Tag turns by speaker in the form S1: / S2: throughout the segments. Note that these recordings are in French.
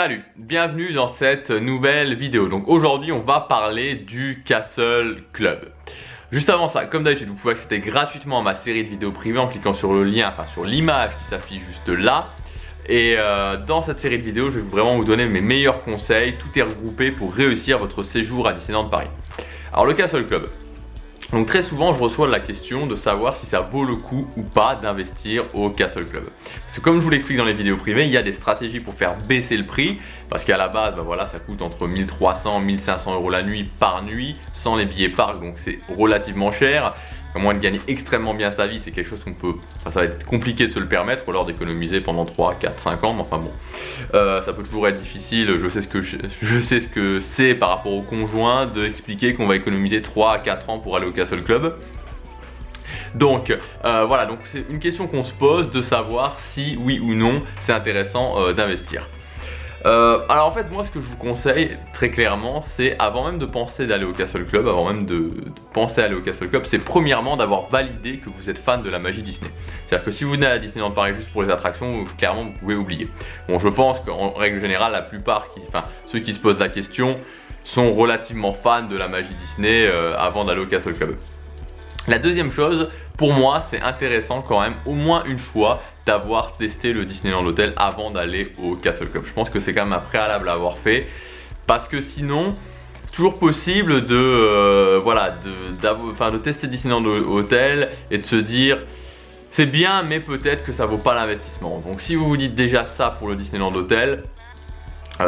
S1: Salut, bienvenue dans cette nouvelle vidéo. Donc aujourd'hui on va parler du Castle Club. Juste avant ça, comme d'habitude, vous pouvez accéder gratuitement à ma série de vidéos privées en cliquant sur le lien, enfin sur l'image qui s'affiche juste là. Et dans cette série de vidéos, je vais vraiment vous donner mes meilleurs conseils. Tout est regroupé pour réussir votre séjour à Disneyland Paris. Alors le Castle Club. Donc très souvent je reçois la question de savoir si ça vaut le coup ou pas d'investir au Castle Club. Parce que comme je vous l'explique dans les vidéos privées, il y a des stratégies pour faire baisser le prix. Parce qu'à la base, voilà, ça coûte entre 1300 et 1500 € la nuit par nuit, sans les billets parc, donc c'est relativement cher. À moins de gagner extrêmement bien sa vie, c'est quelque chose qu'on peut... Enfin, ça va être compliqué de se le permettre, ou alors d'économiser pendant 3, 4, 5 ans, mais enfin bon. Ça peut toujours être difficile, je sais ce que c'est par rapport au conjoint d'expliquer qu'on va économiser 3 à 4 ans pour aller au Castle Club. Donc voilà, donc c'est une question qu'on se pose de savoir si oui ou non c'est intéressant d'investir. Alors en fait moi ce que je vous conseille très clairement, c'est avant même de penser d'aller au Castle Club, avant même de penser à aller au Castle Club, c'est premièrement d'avoir validé que vous êtes fan de la magie Disney. C'est-à-dire que si vous venez à Disneyland Paris juste pour les attractions, clairement vous pouvez oublier. Bon, je pense qu'en règle générale la plupart, ceux qui se posent la question sont relativement fans de la magie Disney avant d'aller au Castle Club. La deuxième chose, pour moi, c'est intéressant quand même au moins une fois d'avoir testé le Disneyland Hotel avant d'aller au Castle Club. Je pense que c'est quand même un préalable à avoir fait, parce que sinon, toujours possible de tester Disneyland Hotel et de se dire c'est bien, mais peut-être que ça vaut pas l'investissement. Donc si vous vous dites déjà ça pour le Disneyland Hotel,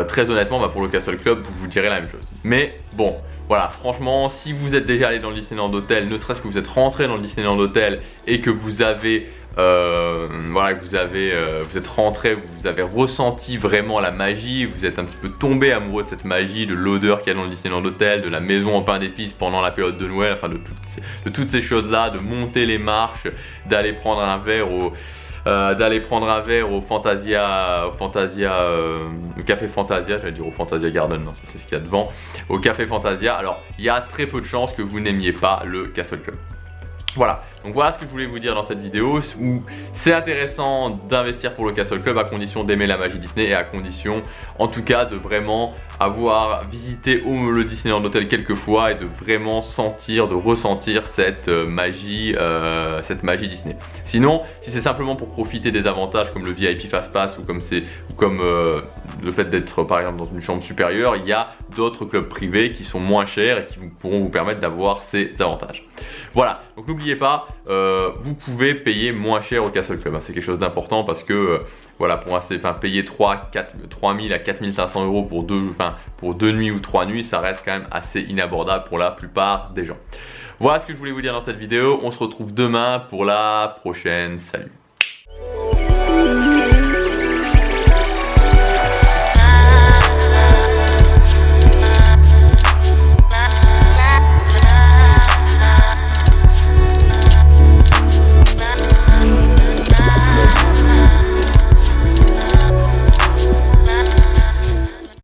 S1: très honnêtement, pour le Castle Club, vous direz la même chose. Mais bon, voilà, franchement, si vous êtes déjà allé dans le Disneyland Hotel, ne serait-ce que vous êtes rentré dans le Disneyland Hotel et que vous avez, vous êtes rentré, vous avez ressenti vraiment la magie, vous êtes un petit peu tombé amoureux de cette magie, de l'odeur qu'il y a dans le Disneyland Hotel, de la maison en pain d'épices pendant la période de Noël, enfin de toutes ces choses-là, de monter les marches, d'aller prendre un verre au Fantasia, au Café Fantasia, j'allais dire au Fantasia Garden, non, ça c'est ce qu'il y a devant, au Café Fantasia. Alors il y a très peu de chances que vous n'aimiez pas le Castle Club. Voilà, donc voilà ce que je voulais vous dire dans cette vidéo, où c'est intéressant d'investir pour le Castle Club à condition d'aimer la magie Disney et à condition en tout cas de vraiment avoir visité le Disneyland Hotel quelques fois et de vraiment ressentir cette magie Disney. Sinon, si c'est simplement pour profiter des avantages comme le VIP Fast Pass ou comme le fait d'être par exemple dans une chambre supérieure, il y a d'autres clubs privés qui sont moins chers et qui pourront vous permettre d'avoir ces avantages. Voilà, donc n'oubliez pas, vous pouvez payer moins cher au Castle Club, c'est quelque chose d'important parce que voilà, payer 3 000 à 4 500 € pour 2 nuits ou 3 nuits, ça reste quand même assez inabordable pour la plupart des gens. Voilà ce que je voulais vous dire dans cette vidéo, on se retrouve demain pour la prochaine, salut.